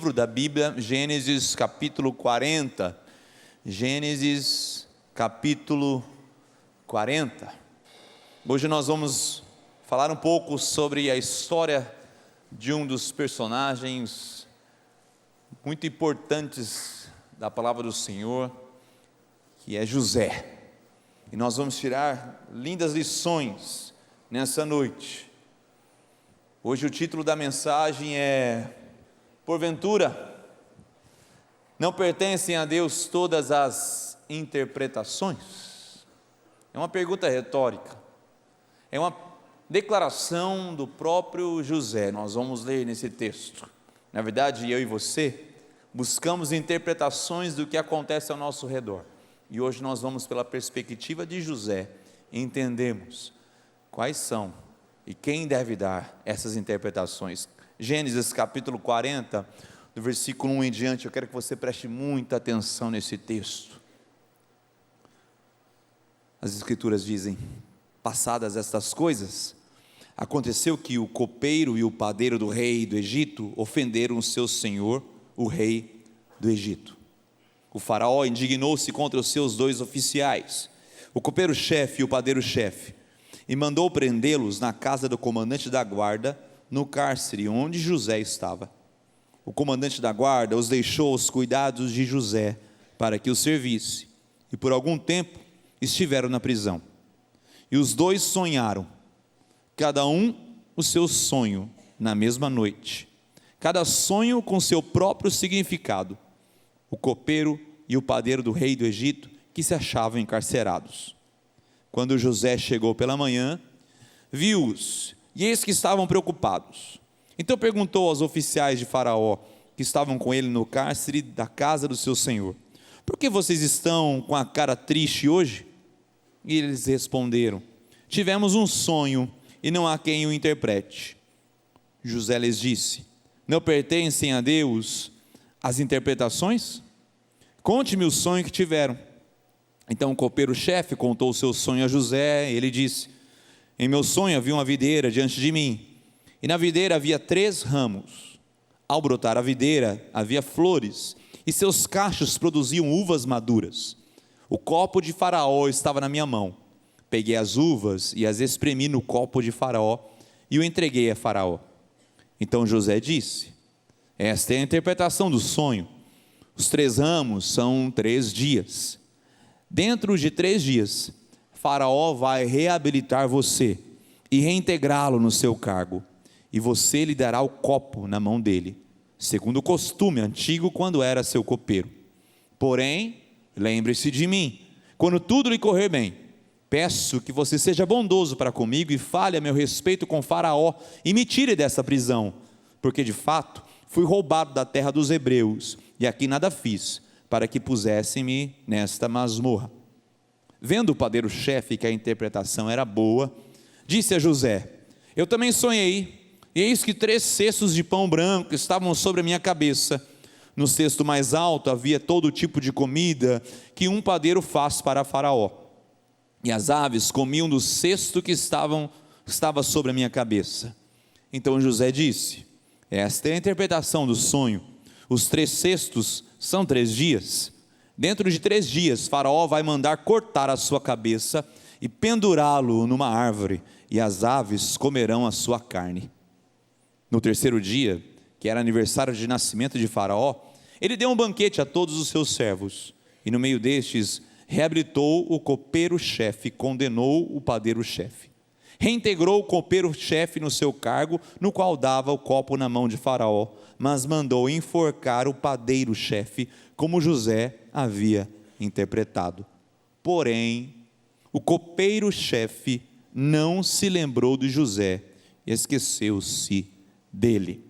livro da Bíblia, Gênesis capítulo 40. Gênesis capítulo 40. Hoje nós vamos falar um pouco sobre a história de um dos personagens muito importantes da palavra do Senhor, que é José. E nós vamos tirar lindas lições nessa noite. Hoje o título da mensagem é: porventura, não pertencem a Deus todas as interpretações? É uma pergunta retórica, é uma declaração do próprio José. Nós vamos ler nesse texto. Na verdade, eu e você buscamos interpretações do que acontece ao nosso redor, e hoje nós vamos, pela perspectiva de José, entendemos quais são e quem deve dar essas interpretações. Gênesis capítulo 40, do versículo 1 em diante, eu quero que você preste muita atenção nesse texto. As escrituras dizem: passadas estas coisas, aconteceu que o copeiro e o padeiro do rei do Egito ofenderam o seu senhor, o rei do Egito. O faraó indignou-se contra os seus dois oficiais, o copeiro-chefe e o padeiro-chefe, e mandou prendê-los na casa do comandante da guarda, no cárcere onde José estava. O comandante da guarda os deixou aos cuidados de José para que o servisse, e por algum tempo estiveram na prisão. E os dois sonharam, cada um o seu sonho, na mesma noite, cada sonho com seu próprio significado. O copeiro e o padeiro do rei do Egito, que se achavam encarcerados. Quando José chegou pela manhã, viu-os, e eis que estavam preocupados. Então perguntou aos oficiais de Faraó, que estavam com ele no cárcere da casa do seu senhor: por que vocês estão com a cara triste hoje? E eles responderam: tivemos um sonho, e não há quem o interprete. José lhes disse: não pertencem a Deus as interpretações? Conte-me o sonho que tiveram. Então o copeiro-chefe contou o seu sonho a José. Ele disse: em meu sonho havia uma videira diante de mim, e na videira havia 3 ramos. Ao brotar a videira havia flores, e seus cachos produziam uvas maduras. O copo de Faraó estava na minha mão. Peguei as uvas e as espremi no copo de Faraó, e o entreguei a Faraó. Então José disse: esta é a interpretação do sonho. Os 3 ramos são 3 dias. Dentro de 3 dias, Faraó vai reabilitar você e reintegrá-lo no seu cargo, e você lhe dará o copo na mão dele, segundo o costume antigo quando era seu copeiro. Porém, lembre-se de mim, quando tudo lhe correr bem. Peço que você seja bondoso para comigo e fale a meu respeito com Faraó e me tire dessa prisão, porque de fato fui roubado da terra dos hebreus, e aqui nada fiz para que pusessem-me nesta masmorra. Vendo o padeiro-chefe que a interpretação era boa, disse a José: eu também sonhei, e eis que 3 cestos de pão branco estavam sobre a minha cabeça. No cesto mais alto havia todo tipo de comida que um padeiro faz para Faraó, e as aves comiam do cesto que estava sobre a minha cabeça. Então José disse: esta é a interpretação do sonho. Os 3 cestos são 3 dias. Dentro de 3 dias, Faraó vai mandar cortar a sua cabeça e pendurá-lo numa árvore, e as aves comerão a sua carne. No 3º dia, que era aniversário de nascimento de Faraó, ele deu um banquete a todos os seus servos, e no meio destes, reabilitou o copeiro-chefe, condenou o padeiro-chefe. Reintegrou o copeiro-chefe no seu cargo, no qual dava o copo na mão de Faraó, mas mandou enforcar o padeiro-chefe, como José havia interpretado. Porém, o copeiro-chefe não se lembrou de José e esqueceu-se dele.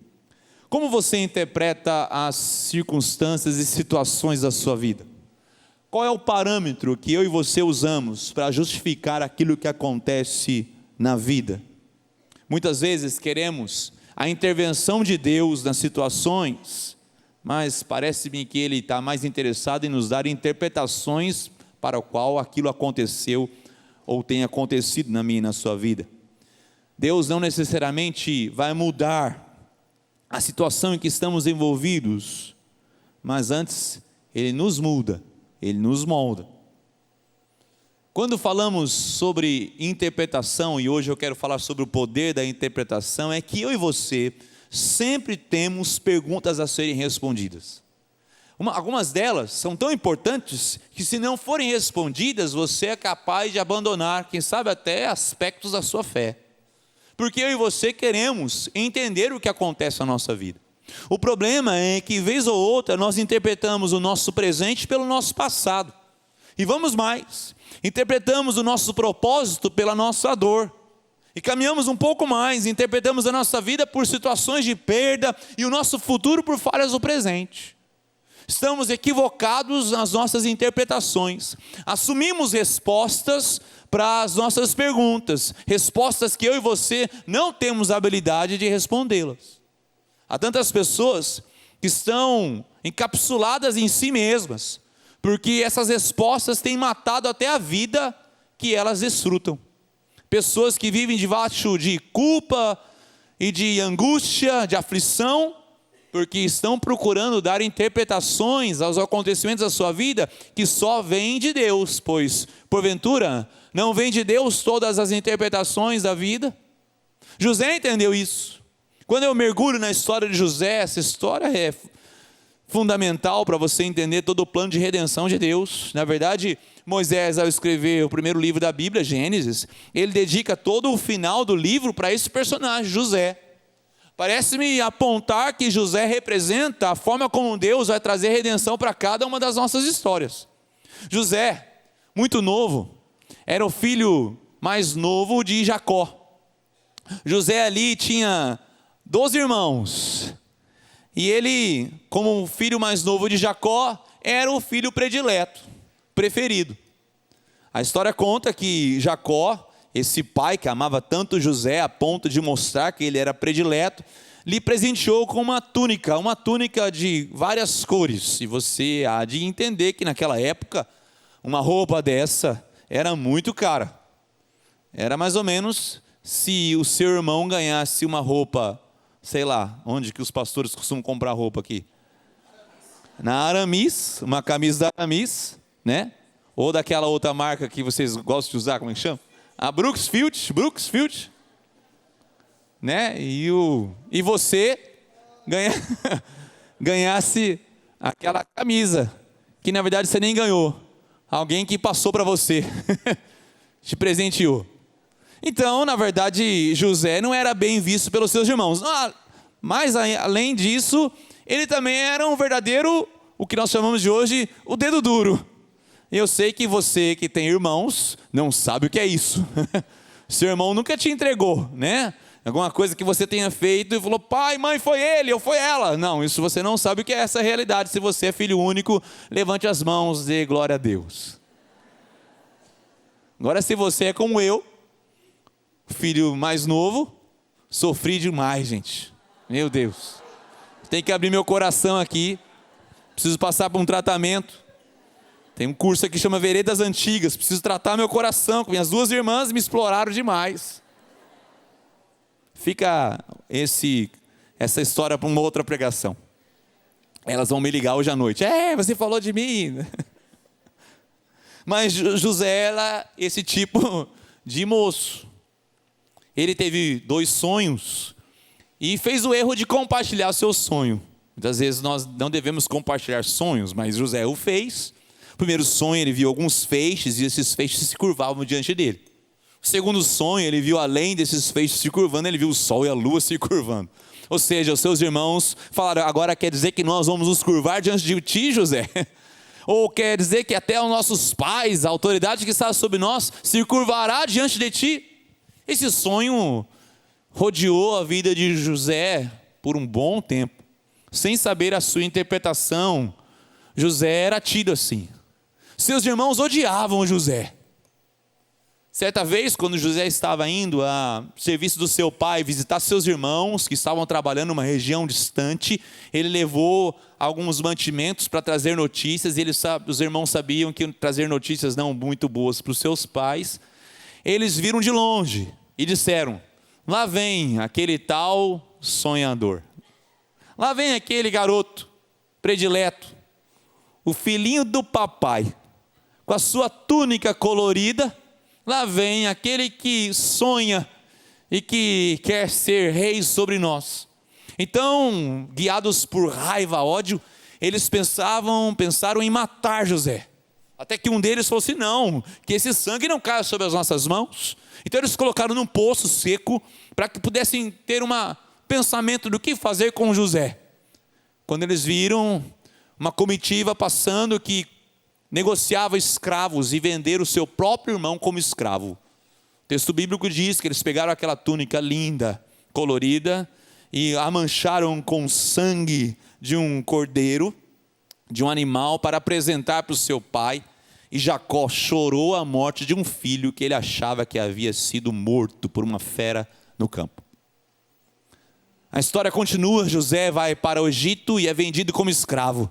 Como você interpreta as circunstâncias e situações da sua vida? Qual é o parâmetro que eu e você usamos para justificar aquilo que acontece na vida? Muitas vezes queremos a intervenção de Deus nas situações, mas parece-me que Ele está mais interessado em nos dar interpretações para o qual aquilo aconteceu ou tem acontecido na minha e na sua vida. Deus não necessariamente vai mudar a situação em que estamos envolvidos, mas antes Ele nos muda, Ele nos molda. Quando falamos sobre interpretação, e hoje eu quero falar sobre o poder da interpretação, é que eu e você sempre temos perguntas a serem respondidas. Algumas delas são tão importantes que, se não forem respondidas, você é capaz de abandonar, quem sabe até aspectos da sua fé. Porque eu e você queremos entender o que acontece na nossa vida. O problema é que, vez ou outra, nós interpretamos o nosso presente pelo nosso passado. E vamos mais, interpretamos o nosso propósito pela nossa dor. E caminhamos um pouco mais, interpretamos a nossa vida por situações de perda e o nosso futuro por falhas do presente. Estamos equivocados nas nossas interpretações. Assumimos respostas para as nossas perguntas, respostas que eu e você não temos a habilidade de respondê-las. Há tantas pessoas que estão encapsuladas em si mesmas, porque essas respostas têm matado até a vida que elas desfrutam. Pessoas que vivem debaixo de culpa e de angústia, de aflição, porque estão procurando dar interpretações aos acontecimentos da sua vida que só vêm de Deus, pois, porventura, não vem de Deus todas as interpretações da vida? José entendeu isso. Quando eu mergulho na história de José, essa história é fundamental para você entender todo o plano de redenção de Deus. Na verdade, Moisés, ao escrever o primeiro livro da Bíblia, Gênesis, ele dedica todo o final do livro para esse personagem, José. Parece-me apontar que José representa a forma como Deus vai trazer redenção para cada uma das nossas histórias. José, muito novo, era o filho mais novo de Jacó. José ali tinha 12 irmãos. E ele, como o filho mais novo de Jacó, era o filho predileto, preferido. A história conta que Jacó, esse pai que amava tanto José a ponto de mostrar que ele era predileto, lhe presenteou com uma túnica de várias cores. E você há de entender que naquela época, uma roupa dessa era muito cara. Era mais ou menos se o seu irmão ganhasse uma roupa, sei lá, onde que os pastores costumam comprar roupa aqui? Na Aramis, uma camisa da Aramis, né? Ou daquela outra marca que vocês gostam de usar, como é que chama? A Brooksfield, né? E você ganhasse aquela camisa, que na verdade você nem ganhou. Alguém que passou para você, te presenteou. Então, na verdade, José não era bem visto pelos seus irmãos. Mas, além disso, ele também era um verdadeiro, o que nós chamamos de hoje, o dedo duro. Eu sei que você que tem irmãos não sabe o que é isso. Seu irmão nunca te entregou, né? Alguma coisa que você tenha feito e falou, pai, mãe, foi ele ou foi ela. Não, isso você não sabe o que é essa realidade. Se você é filho único, levante as mãos e dê glória a Deus. Agora, se você é como eu, filho mais novo, sofri demais, gente. Meu Deus. Tem que abrir meu coração aqui. Preciso passar por um tratamento. Tem um curso aqui que chama Veredas Antigas. Preciso tratar meu coração. Minhas duas irmãs me exploraram demais. Fica essa história para uma outra pregação. Elas vão me ligar hoje à noite. Você falou de mim. Mas José era esse tipo de moço. Ele teve 2 sonhos e fez o erro de compartilhar seu sonho. Muitas vezes nós não devemos compartilhar sonhos, mas José o fez. O primeiro sonho, ele viu alguns feixes e esses feixes se curvavam diante dele. O segundo sonho, ele viu além desses feixes se curvando, ele viu o sol e a lua se curvando. Ou seja, os seus irmãos falaram, agora quer dizer que nós vamos nos curvar diante de ti, José? Ou quer dizer que até os nossos pais, a autoridade que está sobre nós, se curvará diante de ti? Esse sonho rodeou a vida de José por um bom tempo. Sem saber a sua interpretação, José era tido assim. Seus irmãos odiavam José. Certa vez, quando José estava indo a serviço do seu pai visitar seus irmãos, que estavam trabalhando em uma região distante, ele levou alguns mantimentos para trazer notícias, e os irmãos sabiam que trazer notícias não muito boas para os seus pais. Eles viram de longe e disseram, lá vem aquele tal sonhador. Lá vem aquele garoto predileto, o filhinho do papai, com a sua túnica colorida. Lá vem aquele que sonha e que quer ser rei sobre nós. Então, guiados por raiva, ódio, eles pensaram em matar José. Até que um deles falou assim: não, que esse sangue não caia sobre as nossas mãos. Então eles colocaram num poço seco, para que pudessem ter um pensamento do que fazer com José. Quando eles viram uma comitiva passando que negociava escravos e vender o seu próprio irmão como escravo. O texto bíblico diz que eles pegaram aquela túnica linda, colorida, e a mancharam com sangue de um cordeiro, de um animal, para apresentar para o seu pai. E Jacó chorou a morte de um filho que ele achava que havia sido morto por uma fera no campo. A história continua. José vai para o Egito e é vendido como escravo.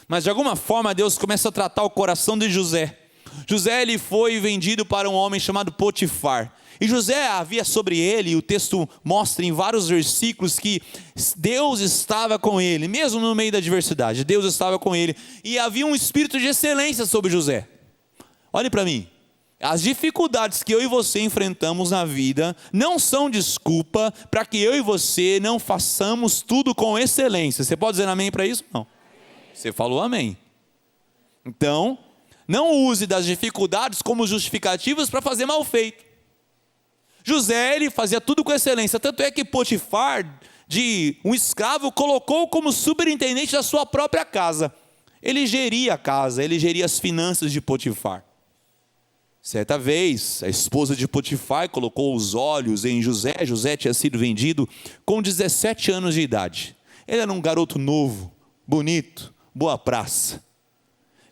Mas de alguma forma Deus começa a tratar o coração de José. José, ele foi vendido para um homem chamado Potifar. E José havia sobre ele, e o texto mostra em vários versículos que Deus estava com ele, mesmo no meio da adversidade. Deus estava com ele, e havia um espírito de excelência sobre José. Olhe para mim, as dificuldades que eu e você enfrentamos na vida não são desculpa para que eu e você não façamos tudo com excelência. Você pode dizer amém para isso? Não. Você falou amém. Então, não use das dificuldades como justificativas para fazer mal feito. José, ele fazia tudo com excelência, tanto é que Potifar, de um escravo, colocou como superintendente da sua própria casa. Ele geria a casa, ele geria as finanças de Potifar. Certa vez, a esposa de Potifar colocou os olhos em José. José tinha sido vendido com 17 anos de idade. Ele era um garoto novo, bonito, boa praça.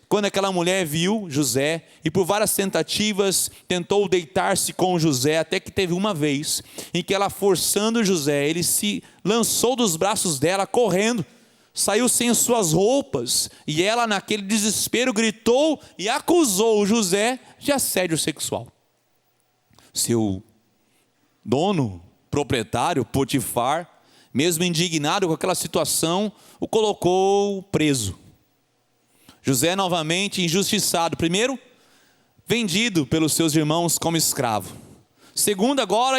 Quando aquela mulher viu José, e por várias tentativas tentou deitar-se com José, até que teve uma vez em que ela, forçando José, ele se lançou dos braços dela correndo, saiu sem suas roupas, e ela, naquele desespero, gritou e acusou José de assédio sexual. Seu dono, proprietário, Potifar, mesmo indignado com aquela situação, o colocou preso. José, novamente injustiçado. Primeiro, vendido pelos seus irmãos como escravo. Segundo, agora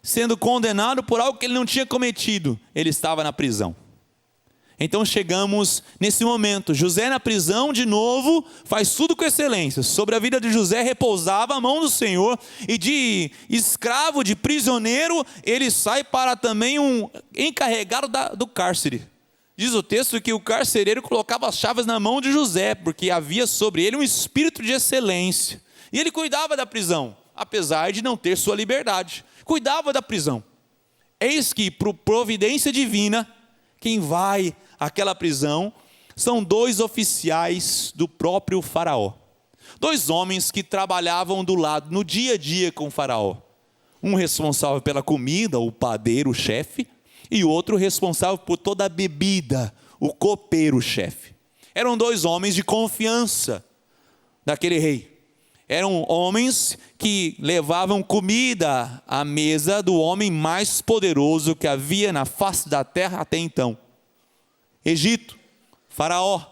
sendo condenado por algo que ele não tinha cometido. Ele estava na prisão. Então chegamos nesse momento. José na prisão de novo, faz tudo com excelência. Sobre a vida de José repousava a mão do Senhor. E de escravo, de prisioneiro, ele sai para também um encarregado do cárcere. Diz o texto que o carcereiro colocava as chaves na mão de José, porque havia sobre ele um espírito de excelência. E ele cuidava da prisão, apesar de não ter sua liberdade. Cuidava da prisão. Eis que, por providência divina, quem vai àquela prisão são 2 oficiais do próprio faraó. 2 homens que trabalhavam do lado, no dia a dia com o faraó. Um responsável pela comida, o padeiro, o chefe, e o outro responsável por toda a bebida, o copeiro, o chefe. Eram 2 homens de confiança daquele rei. Eram homens que levavam comida à mesa do homem mais poderoso que havia na face da terra até então. Egito, faraó.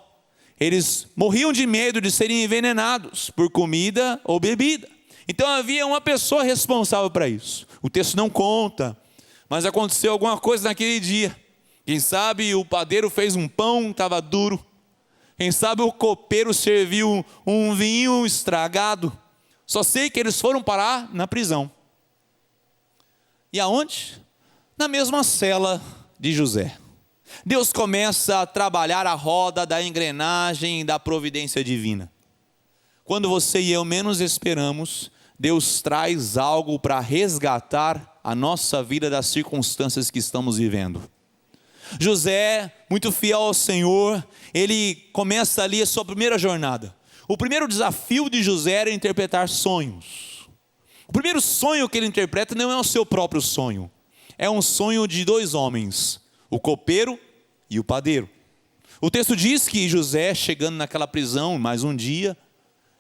Eles morriam de medo de serem envenenados por comida ou bebida. Então havia uma pessoa responsável para isso. O texto não conta, mas aconteceu alguma coisa naquele dia. Quem sabe o padeiro fez um pão, estava duro. Quem sabe o copeiro serviu um vinho estragado. Só sei que eles foram parar na prisão. E aonde? Na mesma cela de José. Deus começa a trabalhar a roda da engrenagem da providência divina. Quando você e eu menos esperamos, Deus traz algo para resgatar a nossa vida das circunstâncias que estamos vivendo. José, muito fiel ao Senhor, ele começa ali a sua primeira jornada. O primeiro desafio de José era interpretar sonhos. O primeiro sonho que ele interpreta não é o seu próprio sonho. É um sonho de 2 homens, o copeiro e o padeiro. O texto diz que José, chegando naquela prisão mais um dia,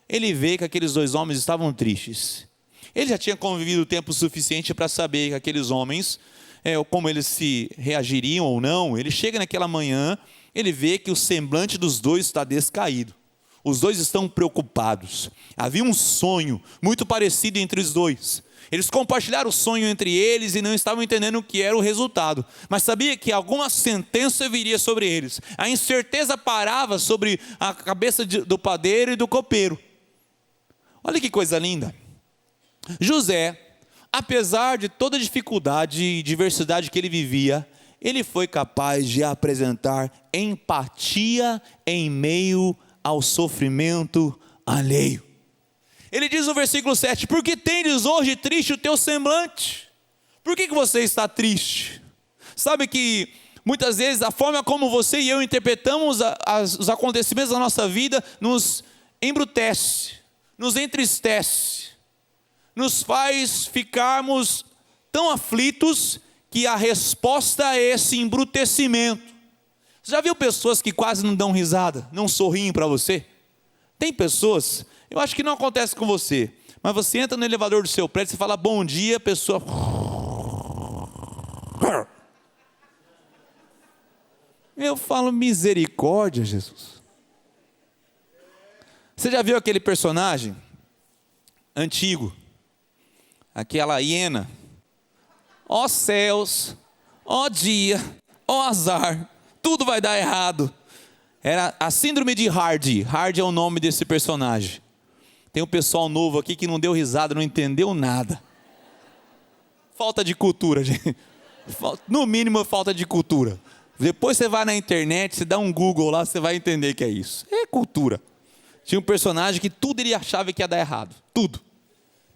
ele vê que aqueles 2 homens estavam tristes. Ele já tinha convivido tempo suficiente para saber que aqueles homens como eles se reagiriam ou não. Ele chega naquela manhã, ele vê que o semblante dos dois está descaído. Os dois estão preocupados. Havia um sonho muito parecido entre os dois. Eles compartilharam o sonho entre eles e não estavam entendendo o que era o resultado. Mas sabia que alguma sentença viria sobre eles. A incerteza parava sobre a cabeça do padeiro e do copeiro. Olha que coisa linda. José, apesar de toda a dificuldade e diversidade que ele vivia, ele foi capaz de apresentar empatia em meio ao sofrimento alheio. Ele diz no versículo 7, por que tendes hoje triste o teu semblante? Por que você está triste? Sabe que muitas vezes a forma como você e eu interpretamos os acontecimentos da nossa vida nos embrutece, nos entristece, nos faz ficarmos tão aflitos que a resposta é esse embrutecimento. Você já viu pessoas que quase não dão risada, não sorriem para você? Tem pessoas, eu acho que não acontece com você, mas você entra no elevador do seu prédio, você fala bom dia, a pessoa... Eu falo misericórdia, Jesus. Você já viu aquele personagem antigo, aquela hiena? Ó céus, ó dia, ó azar, tudo vai dar errado. Era a síndrome de Hardy. Hardy é o nome desse personagem. Tem um pessoal novo aqui que não deu risada, não entendeu nada. Falta de cultura, gente. No mínimo, falta de cultura. Depois você vai na internet, você dá um Google lá, você vai entender que é isso. É cultura. Tinha um personagem que tudo ele achava que ia dar errado. Tudo.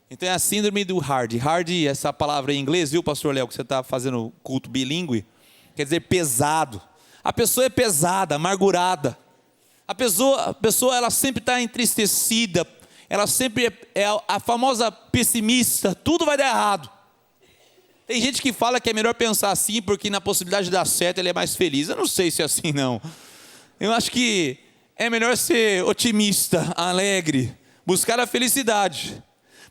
Então é a síndrome do Hardy. Hardy, essa palavra em inglês, viu, pastor Léo, que você está fazendo culto bilíngue? Quer dizer pesado. A pessoa é pesada, amargurada. A pessoa ela sempre está entristecida. Ela sempre é a famosa pessimista. Tudo vai dar errado. Tem gente que fala que é melhor pensar assim, porque na possibilidade de dar certo ele é mais feliz. Eu não sei se é assim, não. Eu acho que é melhor ser otimista, alegre, buscar a felicidade.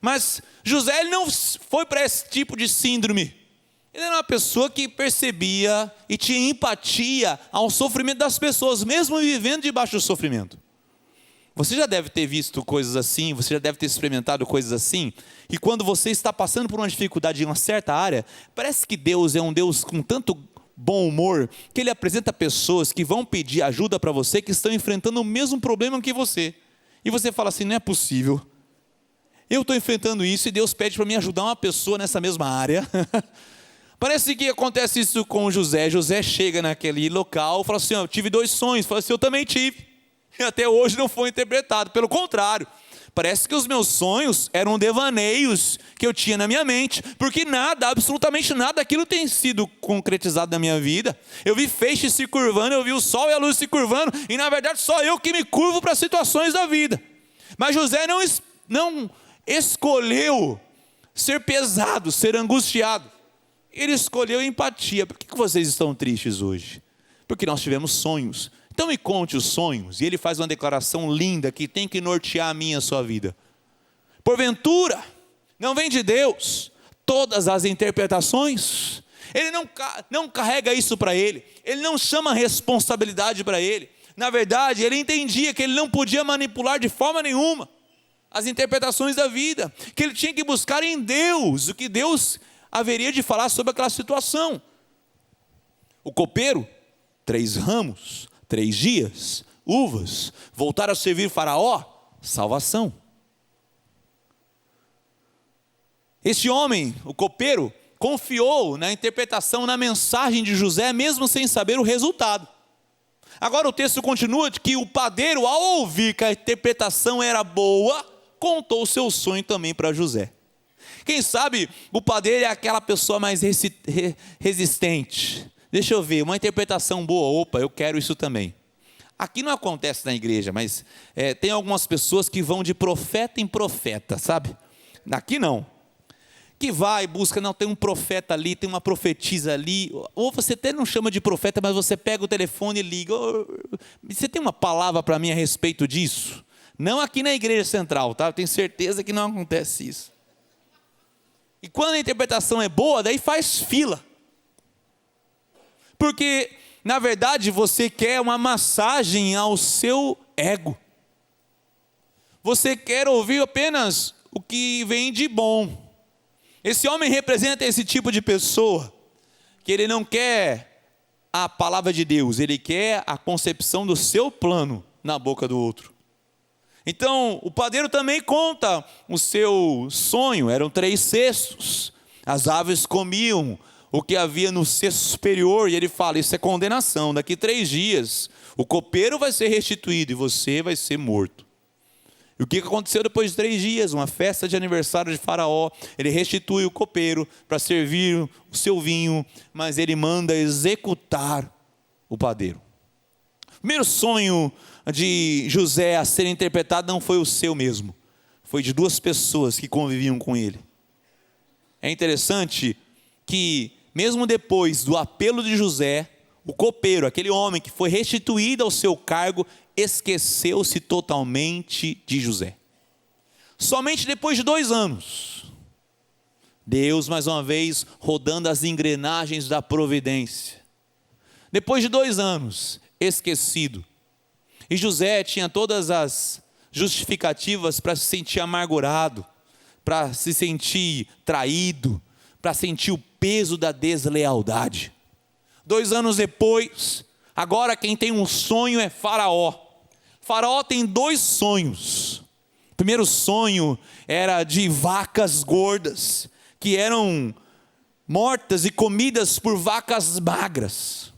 Mas José ele não foi para esse tipo de síndrome. Ele era uma pessoa que percebia e tinha empatia ao sofrimento das pessoas, mesmo vivendo debaixo do sofrimento. Você já deve ter visto coisas assim, você já deve ter experimentado coisas assim, e quando você está passando por uma dificuldade em uma certa área, parece que Deus é um Deus com tanto bom humor, que Ele apresenta pessoas que vão pedir ajuda para você, que estão enfrentando o mesmo problema que você. E você fala assim, não é possível. Eu estou enfrentando isso e Deus pede para mim ajudar uma pessoa nessa mesma área. Parece que acontece isso com José. José chega naquele local e fala assim, eu tive 2 sonhos. Fala assim, eu também tive. E até hoje não foi interpretado. Pelo contrário, parece que os meus sonhos eram devaneios que eu tinha na minha mente. Porque nada, absolutamente nada daquilo tem sido concretizado na minha vida. Eu vi feixes se curvando, eu vi o sol e a luz se curvando. E na verdade só eu que me curvo para as situações da vida. Mas José não escolheu ser pesado, ser angustiado. Ele escolheu empatia. Por que vocês estão tristes hoje? Porque nós tivemos sonhos. Então me conte os sonhos. E ele faz uma declaração linda que tem que nortear a minha e a sua vida. Porventura, não vem de Deus todas as interpretações? Ele não carrega isso para ele. Ele não chama responsabilidade para ele. Na verdade, ele entendia que ele não podia manipular de forma nenhuma as interpretações da vida. Que ele tinha que buscar em Deus o que Deus haveria de falar sobre aquela situação. O copeiro, 3 ramos, 3 dias, uvas, voltar a servir Faraó, salvação. Esse homem, o copeiro, confiou na interpretação, na mensagem de José, mesmo sem saber o resultado. Agora o texto continua de que o padeiro, ao ouvir que a interpretação era boa, contou o seu sonho também para José. Quem sabe o padeiro é aquela pessoa mais resistente. Deixa eu ver, uma interpretação boa, opa, eu quero isso também. Aqui não acontece na igreja, mas tem algumas pessoas que vão de profeta em profeta, sabe? Aqui não. Que vai, busca, não, tem um profeta ali, tem uma profetisa ali, ou você até não chama de profeta, mas você pega o telefone e liga, você tem uma palavra para mim a respeito disso? Não aqui na igreja central, tá? Eu tenho certeza que não acontece isso. E quando a interpretação é boa, daí faz fila. Porque, na verdade, você quer uma massagem ao seu ego. Você quer ouvir apenas o que vem de bom. Esse homem representa esse tipo de pessoa, que ele não quer a palavra de Deus, ele quer a concepção do seu plano na boca do outro. Então, o padeiro também conta o seu sonho, eram 3 cestos, as aves comiam o que havia no cesto superior, e ele fala, isso é condenação, daqui 3 dias, o copeiro vai ser restituído e você vai ser morto. E o que aconteceu depois de 3 dias? Uma festa de aniversário de Faraó, ele restitui o copeiro para servir o seu vinho, mas ele manda executar o padeiro. O primeiro sonho de José a ser interpretado não foi o seu mesmo, foi de 2 pessoas que conviviam com ele. É interessante que mesmo depois do apelo de José, o copeiro, aquele homem que foi restituído ao seu cargo, esqueceu-se totalmente de José. Somente depois de 2 anos, Deus mais uma vez rodando as engrenagens da providência. Depois de 2 anos, esquecido. E José tinha todas as justificativas para se sentir amargurado, para se sentir traído, para sentir o peso da deslealdade. 2 anos depois, agora quem tem um sonho é Faraó. Faraó tem 2 sonhos. O primeiro sonho era de vacas gordas, que eram mortas e comidas por vacas magras.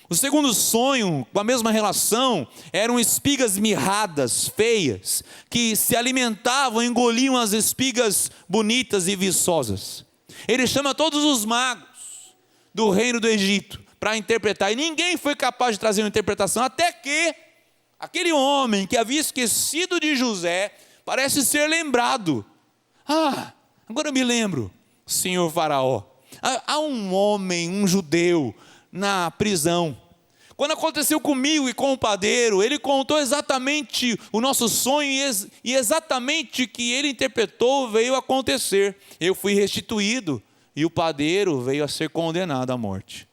O segundo sonho, com a mesma relação, eram espigas mirradas, feias, que se alimentavam, engoliam as espigas bonitas e viçosas. Ele chama todos os magos do reino do Egito para interpretar, e ninguém foi capaz de trazer uma interpretação, até que aquele homem que havia esquecido de José, parece ser lembrado. Agora eu me lembro, senhor Faraó, há um homem, um judeu, na prisão. Quando aconteceu comigo e com o padeiro, ele contou exatamente o nosso sonho, e exatamente o que ele interpretou veio a acontecer. Eu fui restituído, e o padeiro veio a ser condenado à morte.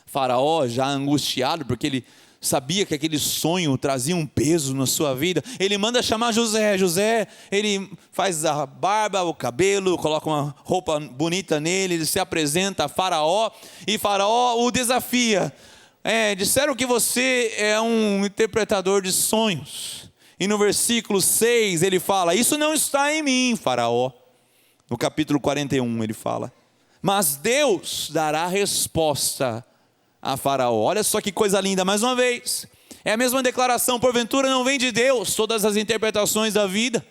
Faraó, já angustiado, porque ele sabia que aquele sonho trazia um peso na sua vida, ele manda chamar José. José, ele faz a barba, o cabelo, coloca uma roupa bonita nele, ele se apresenta a Faraó, e Faraó o desafia. Disseram que você é um interpretador de sonhos, e no versículo 6 ele fala, isso não está em mim, Faraó. No capítulo 41 ele fala, mas Deus dará resposta a Faraó. Olha só que coisa linda, mais uma vez, é a mesma declaração, porventura não vem de Deus todas as interpretações da vida.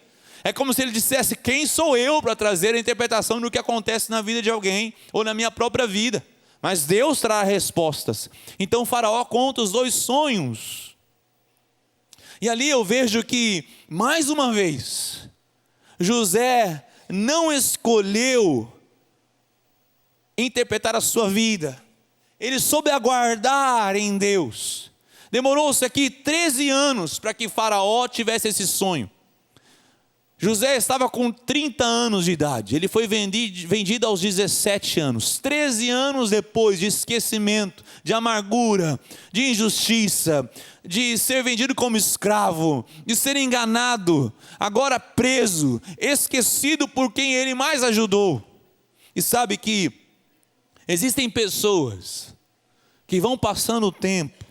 É como se ele dissesse, quem sou eu para trazer a interpretação do que acontece na vida de alguém, ou na minha própria vida, mas Deus trará respostas. Então Faraó conta os 2 sonhos, e ali eu vejo que, mais uma vez, José não escolheu interpretar a sua vida, ele soube aguardar em Deus. Demorou-se aqui 13 anos para que Faraó tivesse esse sonho. José estava com 30 anos de idade, ele foi vendido aos 17 anos, 13 anos depois de esquecimento, de amargura, de injustiça, de ser vendido como escravo, de ser enganado, agora preso, esquecido por quem ele mais ajudou. E sabe que existem pessoas que vão passando o tempo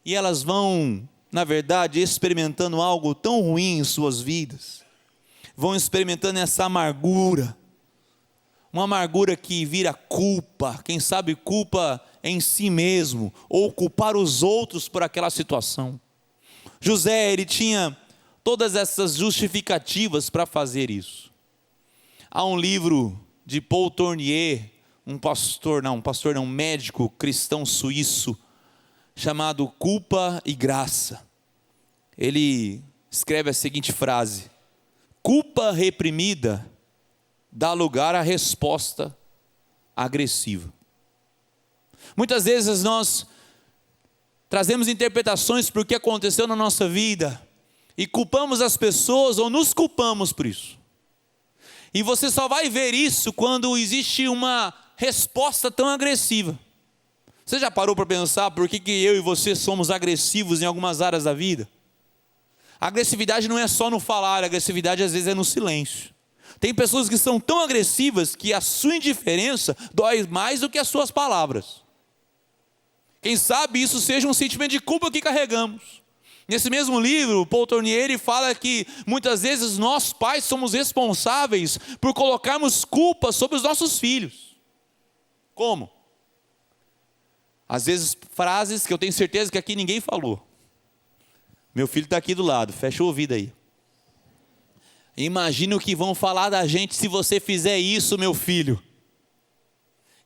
e elas vão, na verdade, experimentando algo tão ruim em suas vidas, vão experimentando essa amargura, uma amargura que vira culpa, quem sabe culpa em si mesmo, ou culpar os outros por aquela situação. José, ele tinha todas essas justificativas para fazer isso. Há um livro de Paul Tournier, um médico cristão suíço, chamado Culpa e Graça. Ele escreve a seguinte frase: culpa reprimida dá lugar à resposta agressiva. Muitas vezes nós trazemos interpretações para o que aconteceu na nossa vida e culpamos as pessoas ou nos culpamos por isso. E você só vai ver isso quando existe uma resposta tão agressiva. Você já parou para pensar por que eu e você somos agressivos em algumas áreas da vida? A agressividade não é só no falar, a agressividade às vezes é no silêncio. Tem pessoas que são tão agressivas que a sua indiferença dói mais do que as suas palavras. Quem sabe isso seja um sentimento de culpa que carregamos. Nesse mesmo livro, Paul Tournier fala que muitas vezes nós pais somos responsáveis por colocarmos culpa sobre os nossos filhos. Como? Às vezes frases que eu tenho certeza que aqui ninguém falou. Meu filho está aqui do lado, fecha o ouvido aí. Imagina o que vão falar da gente se você fizer isso, meu filho.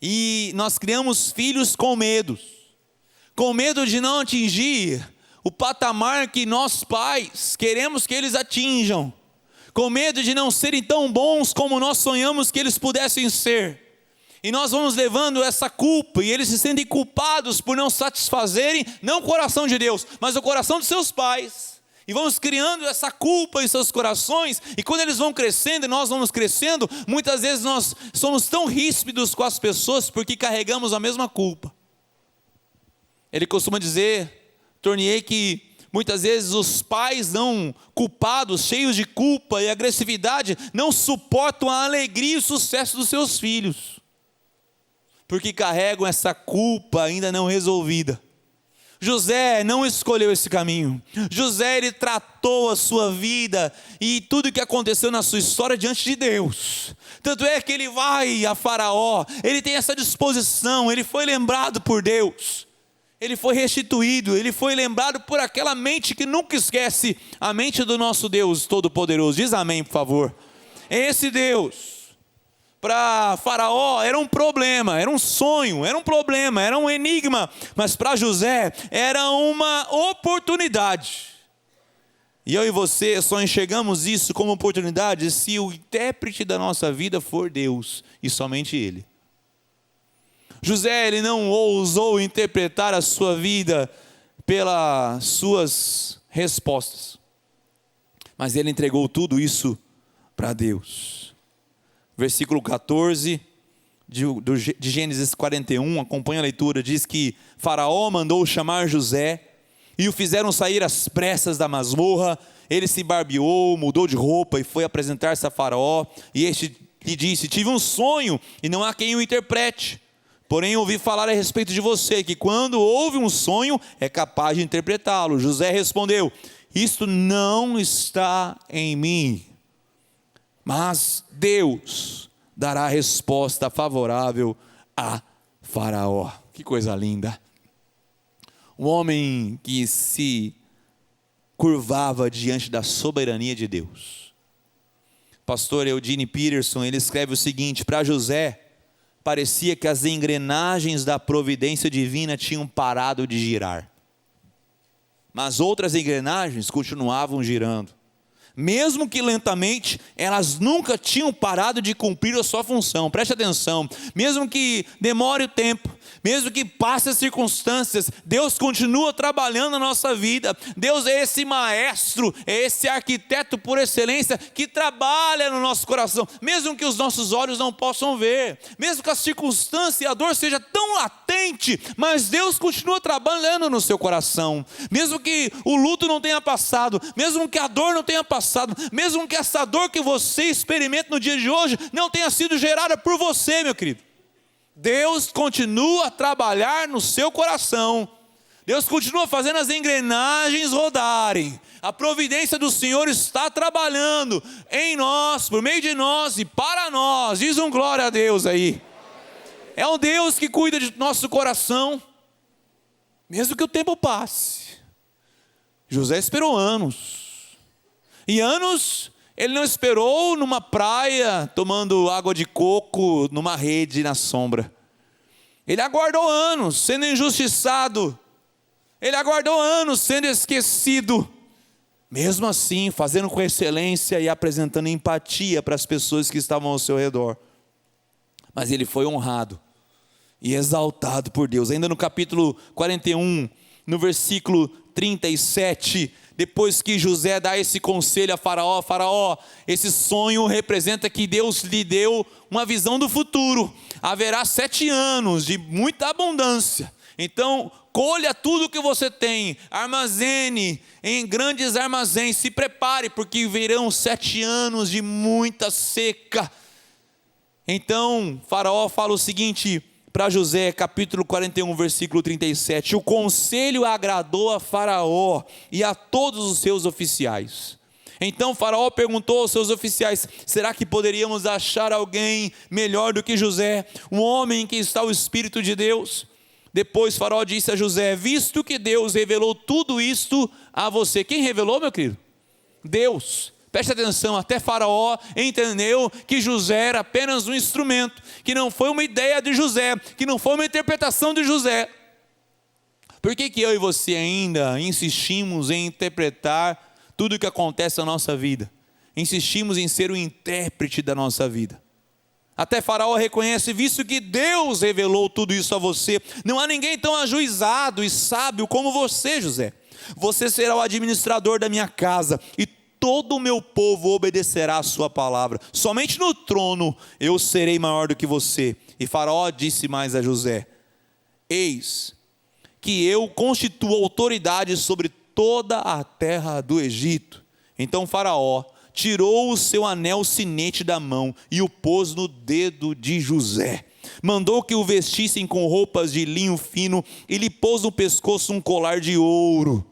E nós criamos filhos com medo de não atingir o patamar que nós pais queremos que eles atinjam, com medo de não serem tão bons como nós sonhamos que eles pudessem ser. E nós vamos levando essa culpa, e eles se sentem culpados por não satisfazerem, não o coração de Deus, mas o coração de seus pais. E vamos criando essa culpa em seus corações, e quando eles vão crescendo e nós vamos crescendo, muitas vezes nós somos tão ríspidos com as pessoas porque carregamos a mesma culpa. Ele costuma dizer, Tournier, que muitas vezes os pais não culpados, cheios de culpa e agressividade, não suportam a alegria e o sucesso dos seus filhos, porque carregam essa culpa ainda não resolvida. José não escolheu esse caminho. José, ele tratou a sua vida e tudo que aconteceu na sua história diante de Deus. Tanto é que ele vai a Faraó, ele tem essa disposição, ele foi lembrado por Deus. Ele foi restituído, ele foi lembrado por aquela mente que nunca esquece, a mente do nosso Deus Todo-Poderoso. Diz amém, por favor. Esse Deus, para Faraó era um problema, era um sonho, era um problema, era um enigma, mas para José era uma oportunidade. E eu e você só enxergamos isso como oportunidade se o intérprete da nossa vida for Deus, e somente Ele. José, ele não ousou interpretar a sua vida pelas suas respostas, mas ele entregou tudo isso para Deus. Versículo 14 de Gênesis 41, acompanha a leitura, diz que Faraó mandou chamar José e o fizeram sair às pressas da masmorra. Ele se barbeou, mudou de roupa e foi apresentar-se a Faraó, e este lhe disse: tive um sonho e não há quem o interprete, porém ouvi falar a respeito de você, que quando ouve um sonho é capaz de interpretá-lo. José respondeu: isto não está em mim, mas Deus dará resposta favorável a Faraó. Que coisa linda. Um homem que se curvava diante da soberania de Deus. Pastor Eugene Peterson, ele escreve o seguinte: para José, parecia que as engrenagens da providência divina tinham parado de girar, mas outras engrenagens continuavam girando. Mesmo que lentamente, elas nunca tinham parado de cumprir a sua função. Preste atenção, mesmo que demore o tempo, mesmo que passe as circunstâncias, Deus continua trabalhando na nossa vida. Deus é esse maestro, é esse arquiteto por excelência que trabalha no nosso coração, mesmo que os nossos olhos não possam ver, mesmo que a circunstância e a dor seja tão latente, mas Deus continua trabalhando no seu coração. Mesmo que o luto não tenha passado, mesmo que a dor não tenha passado, mesmo que essa dor que você experimenta no dia de hoje não tenha sido gerada por você, meu querido, Deus continua a trabalhar no seu coração. Deus continua fazendo as engrenagens rodarem. A providência do Senhor está trabalhando em nós, por meio de nós e para nós. Diz um glória a Deus aí. É um Deus que cuida de nosso coração, mesmo que o tempo passe. José esperou anos. E anos ele não esperou numa praia, tomando água de coco, numa rede na sombra. Ele aguardou anos sendo injustiçado. Ele aguardou anos sendo esquecido. Mesmo assim, fazendo com excelência e apresentando empatia para as pessoas que estavam ao seu redor. Mas ele foi honrado e exaltado por Deus. Ainda no capítulo 41, no versículo 37, depois que José dá esse conselho a Faraó: Faraó, esse sonho representa que Deus lhe deu uma visão do futuro. Haverá 7 anos de muita abundância. Então, colha tudo que você tem, armazene em grandes armazéns, se prepare, porque virão 7 anos de muita seca. Então, Faraó fala o seguinte para José, capítulo 41, versículo 37, o conselho agradou a Faraó e a todos os seus oficiais. Então Faraó perguntou aos seus oficiais, será que poderíamos achar alguém melhor do que José, um homem em que está o Espírito de Deus? Depois Faraó disse a José, visto que Deus revelou tudo isto a você. Quem revelou, meu querido? Deus. Preste atenção, até Faraó entendeu que José era apenas um instrumento, que não foi uma ideia de José, que não foi uma interpretação de José. Por que eu e você ainda insistimos em interpretar tudo o que acontece na nossa vida? Insistimos em ser o intérprete da nossa vida. Até Faraó reconhece, visto que Deus revelou tudo isso a você, não há ninguém tão ajuizado e sábio como você, José. Você será o administrador da minha casa e todo o meu povo obedecerá a sua palavra. Somente no trono eu serei maior do que você. E Faraó disse mais a José, eis que eu constituo autoridade sobre toda a terra do Egito. Então Faraó tirou o seu anel sinete da mão e o pôs no dedo de José. Mandou que o vestissem com roupas de linho fino e lhe pôs no pescoço um colar de ouro.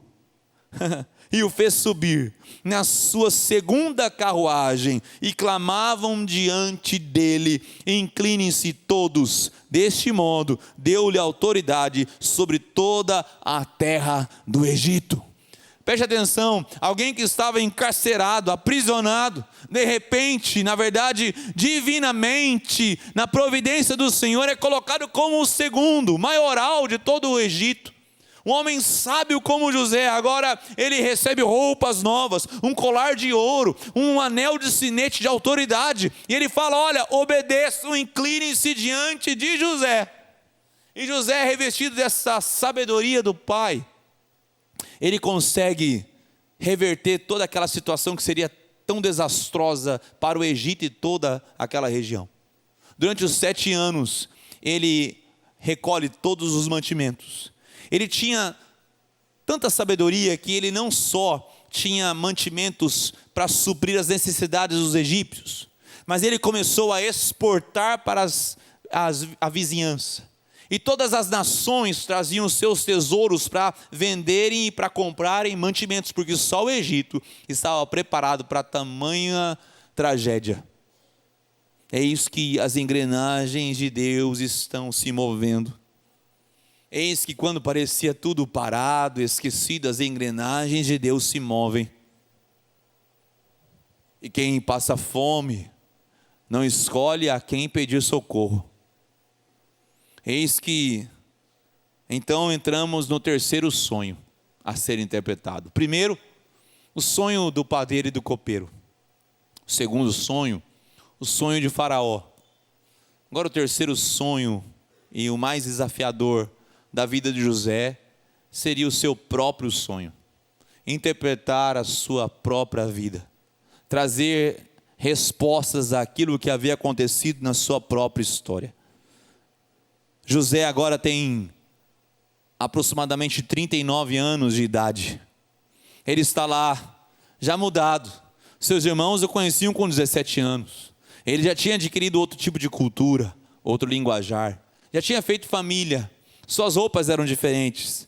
E o fez subir na sua segunda carruagem e clamavam diante dele, inclinem-se todos. Deste modo deu-lhe autoridade sobre toda a terra do Egito. Preste atenção, alguém que estava encarcerado, aprisionado, de repente, na verdade, divinamente, na providência do Senhor, é colocado como o segundo, maioral de todo o Egito. Um homem sábio como José, agora ele recebe roupas novas, um colar de ouro, um anel de sinete de autoridade. E ele fala, olha, obedeçam, inclinem-se diante de José. E José, revestido dessa sabedoria do pai, ele consegue reverter toda aquela situação que seria tão desastrosa para o Egito e toda aquela região. Durante os 7 anos, ele recolhe todos os mantimentos. Ele tinha tanta sabedoria que ele não só tinha mantimentos para suprir as necessidades dos egípcios, mas ele começou a exportar para a vizinhança. E todas as nações traziam seus tesouros para venderem e para comprarem mantimentos, porque só o Egito estava preparado para tamanha tragédia. É isso que as engrenagens de Deus estão se movendo. Eis que quando parecia tudo parado, esquecido, as engrenagens de Deus se movem. E quem passa fome não escolhe a quem pedir socorro. Eis que então entramos no terceiro sonho a ser interpretado. Primeiro, o sonho do padeiro e do copeiro. O segundo sonho, o sonho de Faraó. Agora o terceiro sonho e o mais desafiador da vida de José seria o seu próprio sonho. Interpretar a sua própria vida. Trazer respostas àquilo que havia acontecido na sua própria história. José agora tem aproximadamente 39 anos de idade. Ele está lá, já mudado. Seus irmãos o conheciam com 17 anos. Ele já tinha adquirido outro tipo de cultura, outro linguajar. Já tinha feito família. Suas roupas eram diferentes.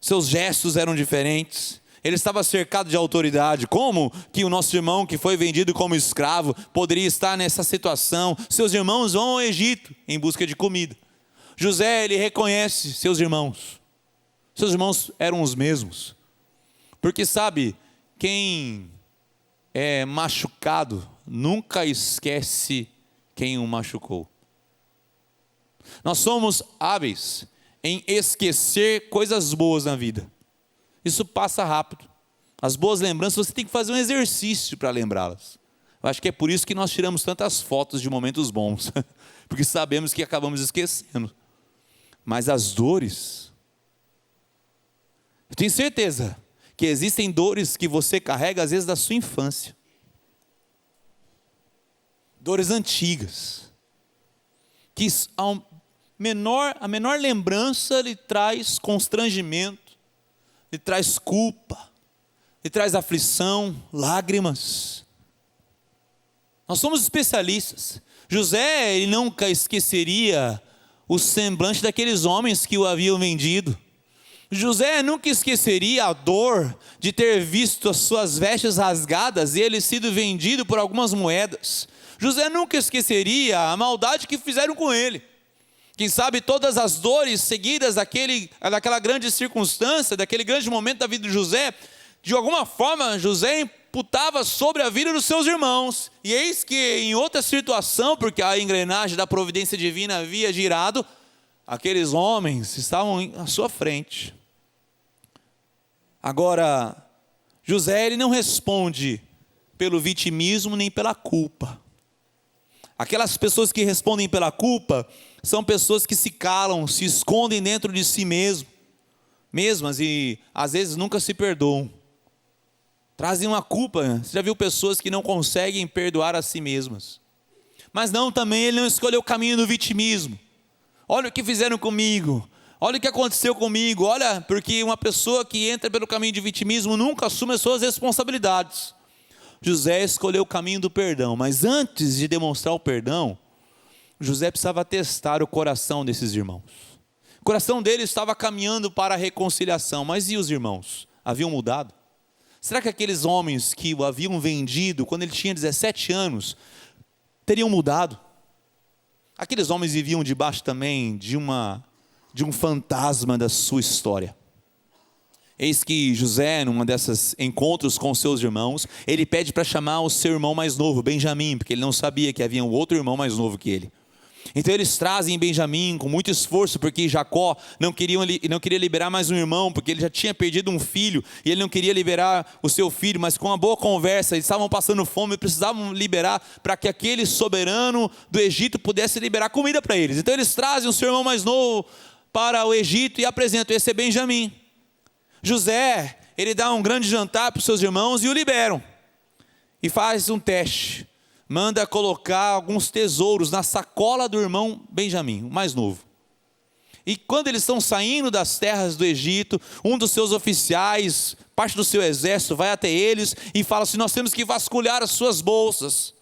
Seus gestos eram diferentes. Ele estava cercado de autoridade. Como que o nosso irmão que foi vendido como escravo poderia estar nessa situação? Seus irmãos vão ao Egito em busca de comida. José, ele reconhece seus irmãos. Seus irmãos eram os mesmos. Porque sabe, quem é machucado nunca esquece quem o machucou. Nós somos hábeis em esquecer coisas boas na vida. Isso passa rápido. As boas lembranças, você tem que fazer um exercício para lembrá-las. Eu acho que é por isso que nós tiramos tantas fotos de momentos bons. Porque sabemos que acabamos esquecendo. Mas as dores, eu tenho certeza que existem dores que você carrega às vezes da sua infância. Dores antigas. Que menor lembrança lhe traz constrangimento, lhe traz culpa, lhe traz aflição, lágrimas. Nós somos especialistas. José, ele nunca esqueceria o semblante daqueles homens que o haviam vendido. José nunca esqueceria a dor de ter visto as suas vestes rasgadas e ele sido vendido por algumas moedas. José nunca esqueceria a maldade que fizeram com ele. Quem sabe todas as dores seguidas daquela grande circunstância, daquele grande momento da vida de José, de alguma forma José imputava sobre a vida dos seus irmãos. E eis que em outra situação, porque a engrenagem da providência divina havia girado, aqueles homens estavam à sua frente. Agora, José, ele não responde pelo vitimismo nem pela culpa. Aquelas pessoas que respondem pela culpa são pessoas que se calam, se escondem dentro de si mesmas e às vezes nunca se perdoam. Trazem uma culpa. Você já viu pessoas que não conseguem perdoar a si mesmas? Mas não, também ele não escolheu o caminho do vitimismo. Olha o que fizeram comigo. Olha o que aconteceu comigo. Olha, porque uma pessoa que entra pelo caminho de vitimismo nunca assume as suas responsabilidades. José escolheu o caminho do perdão, mas antes de demonstrar o perdão, José precisava testar o coração desses irmãos. O coração deles estava caminhando para a reconciliação, mas e os irmãos? Haviam mudado? Será que aqueles homens que o haviam vendido quando ele tinha 17 anos, teriam mudado? Aqueles homens viviam debaixo também de um fantasma da sua história. Eis que José, numa desses encontros com seus irmãos, ele pede para chamar o seu irmão mais novo, Benjamim, porque ele não sabia que havia um outro irmão mais novo que ele. Então eles trazem Benjamim com muito esforço, porque Jacó não queria liberar mais um irmão, porque ele já tinha perdido um filho, e ele não queria liberar o seu filho, mas com uma boa conversa, eles estavam passando fome e precisavam liberar, para que aquele soberano do Egito pudesse liberar comida para eles. Então eles trazem o seu irmão mais novo para o Egito e apresentam: esse é Benjamim. José, ele dá um grande jantar para os seus irmãos e o liberam. E faz um teste. Manda colocar alguns tesouros na sacola do irmão Benjamim, o mais novo. E quando eles estão saindo das terras do Egito, um dos seus oficiais, parte do seu exército, vai até eles e fala assim: nós temos que vasculhar as suas bolsas,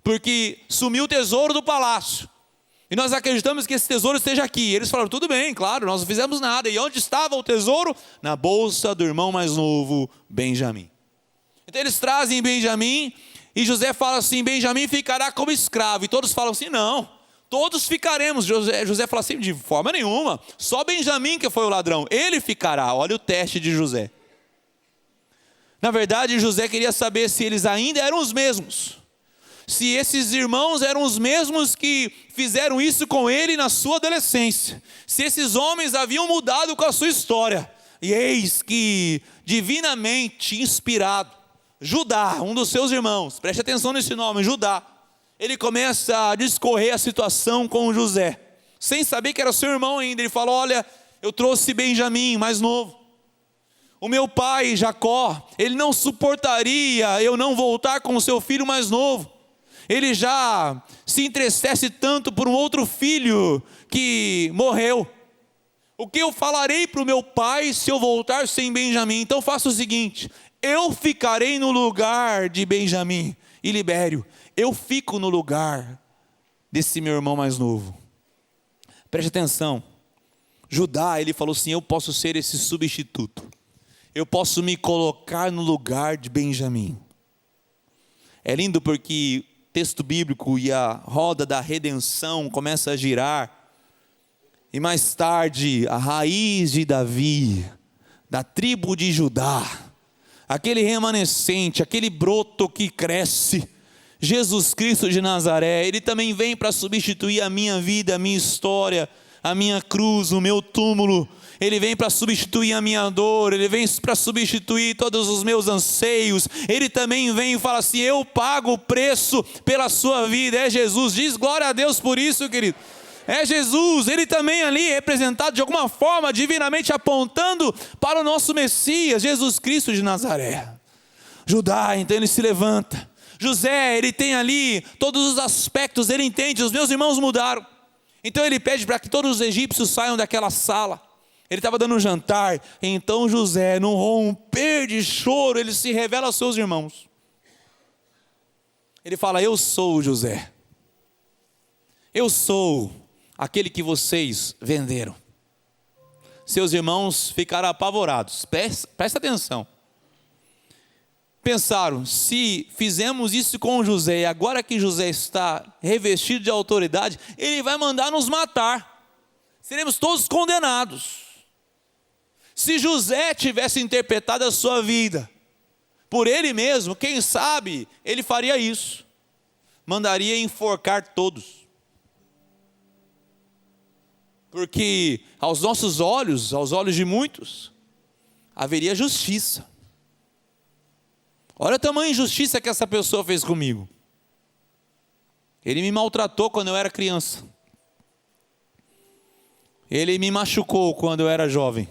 porque sumiu o tesouro do palácio. E nós acreditamos que esse tesouro esteja aqui. Eles falaram: tudo bem, claro, nós não fizemos nada. E onde estava o tesouro? Na bolsa do irmão mais novo, Benjamim. Então eles trazem Benjamim, e José fala assim: Benjamim ficará como escravo. E todos falam assim: não, todos ficaremos. José fala assim: de forma nenhuma, só Benjamim que foi o ladrão, ele ficará. Olha o teste de José. Na verdade, José queria saber se eles ainda eram os mesmos. Se esses irmãos eram os mesmos que fizeram isso com ele na sua adolescência. Se esses homens haviam mudado com a sua história. E eis que, divinamente inspirado, Judá, um dos seus irmãos, preste atenção nesse nome, Judá, ele começa a discorrer a situação com José, sem saber que era seu irmão ainda. Ele falou: olha, eu trouxe Benjamim, mais novo. O meu pai, Jacó, ele não suportaria eu não voltar com o seu filho mais novo. Ele já se entristece tanto por um outro filho que morreu. O que eu falarei para o meu pai se eu voltar sem Benjamim? Então faça o seguinte: eu ficarei no lugar de Benjamim e Libério. Eu fico no lugar desse meu irmão mais novo. Preste atenção. Judá, ele falou assim: eu posso ser esse substituto. Eu posso me colocar no lugar de Benjamim. É lindo porque texto bíblico e a roda da redenção começa a girar, e mais tarde a raiz de Davi, da tribo de Judá, aquele remanescente, aquele broto que cresce, Jesus Cristo de Nazaré, ele também vem para substituir a minha vida, a minha história, a minha cruz, o meu túmulo. Ele vem para substituir a minha dor, ele vem para substituir todos os meus anseios. Ele também vem e fala assim: eu pago o preço pela sua vida. É Jesus, diz glória a Deus por isso, querido. É Jesus, ele também ali representado de alguma forma, divinamente apontando para o nosso Messias, Jesus Cristo de Nazaré. Judá, então ele se levanta. José, ele tem ali todos os aspectos, ele entende: os meus irmãos mudaram. Então ele pede para que todos os egípcios saiam daquela sala. Ele estava dando um jantar. Então José, num romper de choro, ele se revela aos seus irmãos. Ele fala: eu sou José. Eu sou aquele que vocês venderam. Seus irmãos ficaram apavorados. Presta atenção. Pensaram: se fizemos isso com José, agora que José está revestido de autoridade, ele vai mandar nos matar. Seremos todos condenados. Se José tivesse interpretado a sua vida por ele mesmo, quem sabe ele faria isso. Mandaria enforcar todos. Porque aos nossos olhos, aos olhos de muitos, haveria justiça. Olha o tamanho de injustiça que essa pessoa fez comigo. Ele me maltratou quando eu era criança. Ele me machucou quando eu era jovem.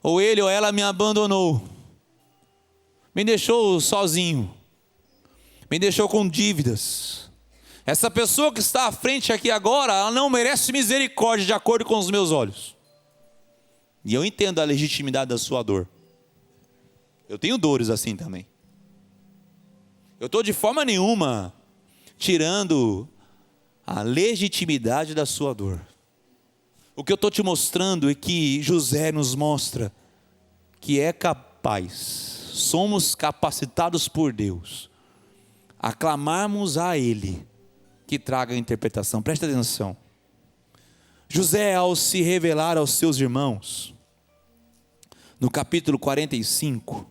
Ou ele ou ela me abandonou. Me deixou sozinho. Me deixou com dívidas. Essa pessoa que está à frente aqui agora, ela não merece misericórdia de acordo com os meus olhos. E eu entendo a legitimidade da sua dor. Eu tenho dores assim também. Eu estou de forma nenhuma tirando a legitimidade da sua dor. O que eu estou te mostrando é que José nos mostra que é capaz, somos capacitados por Deus a clamarmos a Ele que traga a interpretação. Presta atenção. José, ao se revelar aos seus irmãos, no capítulo 45,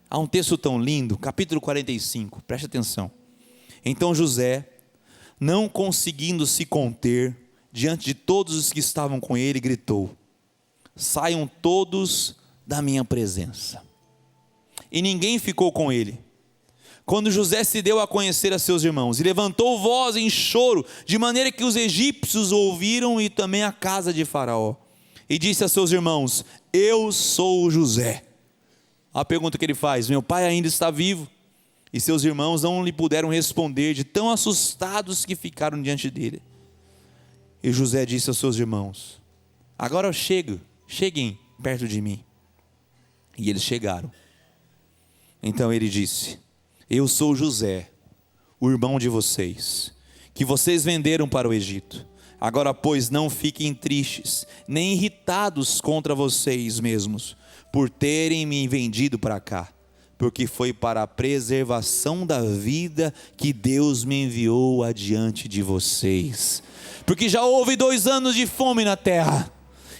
há um texto tão lindo, capítulo 45, presta atenção. Então José, não conseguindo se conter diante de todos os que estavam com ele, gritou: saiam todos da minha presença. E ninguém ficou com ele. Quando José se deu a conhecer a seus irmãos, e levantou voz em choro, de maneira que os egípcios ouviram, e também a casa de Faraó, e disse a seus irmãos: eu sou José. A pergunta que ele faz: meu pai ainda está vivo? E seus irmãos não lhe puderam responder, de tão assustados que ficaram diante dele. E José disse aos seus irmãos: agora cheguem perto de mim. E eles chegaram. Então ele disse: eu sou José, o irmão de vocês, que vocês venderam para o Egito. Agora, pois, não fiquem tristes, nem irritados contra vocês mesmos, por terem me vendido para cá, porque foi para a preservação da vida que Deus me enviou adiante de vocês. Porque já houve 2 anos de fome na terra,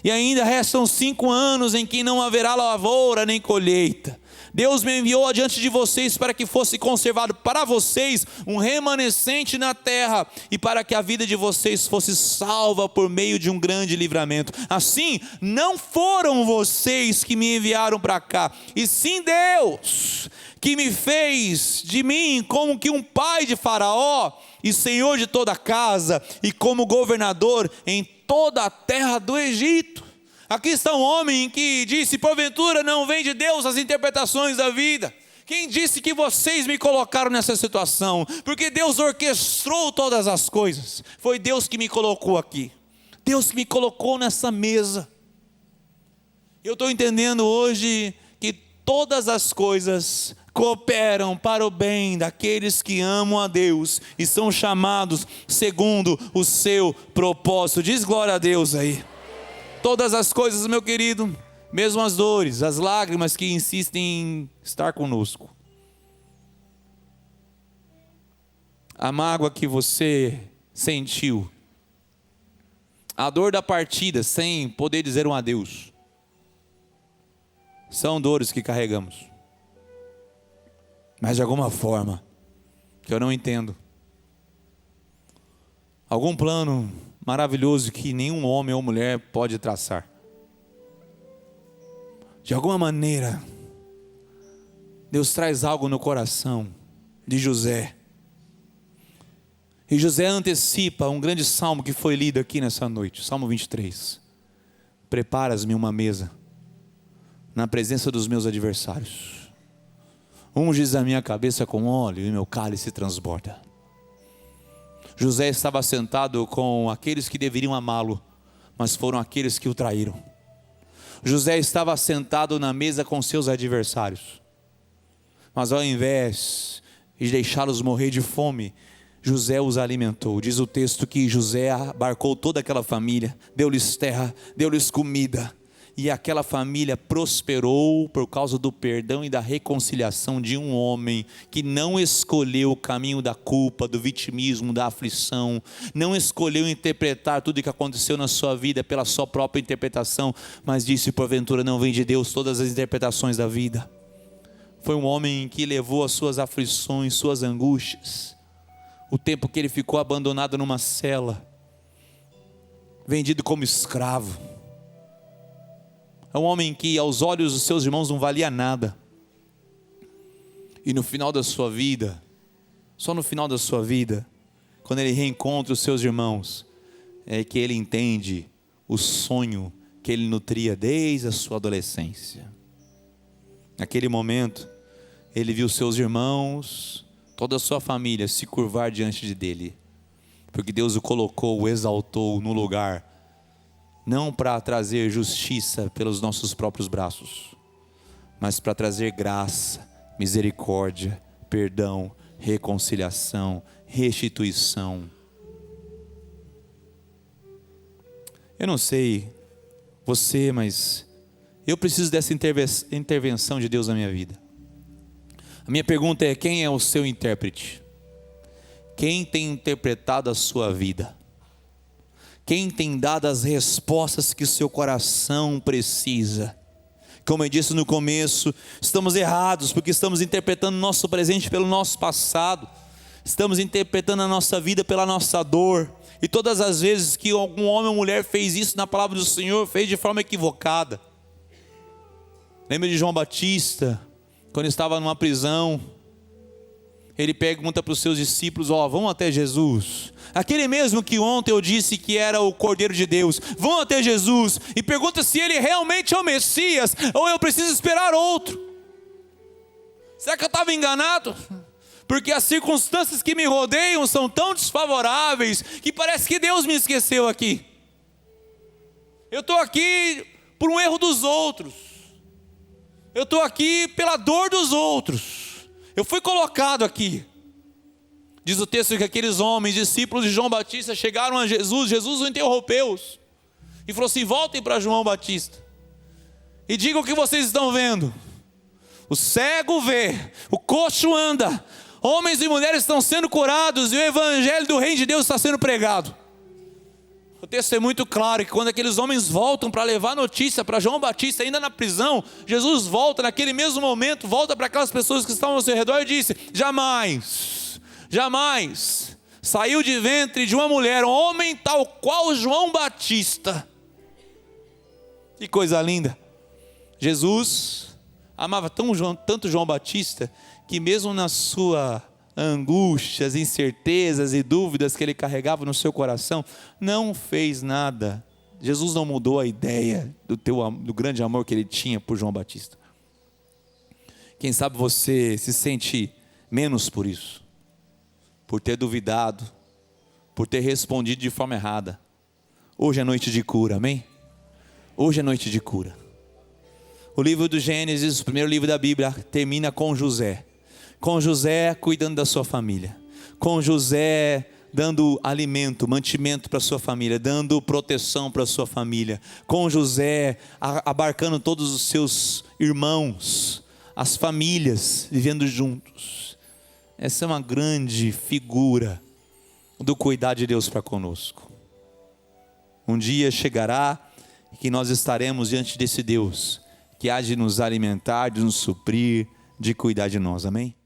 e ainda restam 5 anos em que não haverá lavoura nem colheita. Deus me enviou adiante de vocês para que fosse conservado para vocês um remanescente na terra, e para que a vida de vocês fosse salva por meio de um grande livramento. Assim, não foram vocês que me enviaram para cá, e sim Deus, que me fez de mim como que um pai de Faraó, e senhor de toda a casa, e como governador em toda a terra do Egito. Aqui está um homem que disse: porventura não vem de Deus as interpretações da vida? Quem disse que vocês me colocaram nessa situação? Porque Deus orquestrou todas as coisas. Foi Deus que me colocou aqui. Deus que me colocou nessa mesa. Eu estou entendendo hoje que todas as coisas cooperam para o bem daqueles que amam a Deus e são chamados segundo o seu propósito. Diz glória a Deus aí. Todas as coisas, meu querido, mesmo as dores, as lágrimas que insistem em estar conosco, a mágoa que você sentiu, a dor da partida sem poder dizer um adeus, são dores que carregamos. Mas de alguma forma, que eu não entendo, algum plano maravilhoso que nenhum homem ou mulher pode traçar, de alguma maneira, Deus traz algo no coração de José. E José antecipa um grande salmo que foi lido aqui nessa noite, Salmo 23. Preparas-me uma mesa na presença dos meus adversários, unges a minha cabeça com óleo e meu cálice transborda. José estava sentado com aqueles que deveriam amá-lo, mas foram aqueles que o traíram. José estava sentado na mesa com seus adversários, mas ao invés de deixá-los morrer de fome, José os alimentou. Diz o texto que José abarcou toda aquela família, deu-lhes terra, deu-lhes comida, e aquela família prosperou por causa do perdão e da reconciliação de um homem que não escolheu o caminho da culpa, do vitimismo, da aflição, não escolheu interpretar tudo o que aconteceu na sua vida pela sua própria interpretação, mas disse: porventura não vem de Deus todas as interpretações da vida. Foi um homem que levou as suas aflições, suas angústias, o tempo que ele ficou abandonado numa cela, vendido como escravo. É um homem que aos olhos dos seus irmãos não valia nada. E no final da sua vida, só no final da sua vida, quando ele reencontra os seus irmãos, é que ele entende o sonho que ele nutria desde a sua adolescência. Naquele momento, ele viu seus irmãos, toda a sua família se curvar diante dele, porque Deus o colocou, o exaltou no lugar, não para trazer justiça pelos nossos próprios braços, mas para trazer graça, misericórdia, perdão, reconciliação, restituição. Eu não sei você, mas eu preciso dessa intervenção de Deus na minha vida. A minha pergunta é: quem é o seu intérprete? Quem tem interpretado a sua vida? Quem tem dado as respostas que o seu coração precisa? Como eu disse no começo, estamos errados porque estamos interpretando o nosso presente pelo nosso passado, estamos interpretando a nossa vida pela nossa dor, e todas as vezes que algum homem ou mulher fez isso na palavra do Senhor, fez de forma equivocada. Lembra de João Batista, quando estava numa prisão, ele pergunta para os seus discípulos: vão até Jesus, aquele mesmo que ontem eu disse que era o Cordeiro de Deus, vão até Jesus e pergunta se ele realmente é o Messias, ou eu preciso esperar outro. Será que eu estava enganado? Porque as circunstâncias que me rodeiam são tão desfavoráveis, que parece que Deus me esqueceu aqui. Eu estou aqui por um erro dos outros, eu estou aqui pela dor dos outros, eu fui colocado aqui. Diz o texto que aqueles homens, discípulos de João Batista, chegaram a Jesus. Jesus os interrompeu e falou assim: voltem para João Batista e digam o que vocês estão vendo. O cego vê, o coxo anda, homens e mulheres estão sendo curados, e o evangelho do reino de Deus está sendo pregado. O texto é muito claro que quando aqueles homens voltam para levar notícia para João Batista, ainda na prisão, Jesus volta naquele mesmo momento, volta para aquelas pessoas que estavam ao seu redor e disse: jamais saiu de ventre de uma mulher um homem tal qual João Batista. Que coisa linda. Jesus amava tanto João Batista, que mesmo na sua angústias, incertezas e dúvidas que ele carregava no seu coração, não fez nada. Jesus não mudou a ideia do grande amor que ele tinha por João Batista. Quem sabe você se sente menos por isso, por ter duvidado, por ter respondido de forma errada. Hoje é noite de cura, amém? Hoje é noite de cura. O livro do Gênesis, o primeiro livro da Bíblia, termina com José cuidando da sua família, com José dando alimento, mantimento para a sua família, dando proteção para a sua família, com José abarcando todos os seus irmãos, as famílias vivendo juntos. Essa é uma grande figura do cuidar de Deus para conosco. Um dia chegará que nós estaremos diante desse Deus que há de nos alimentar, de nos suprir, de cuidar de nós, amém?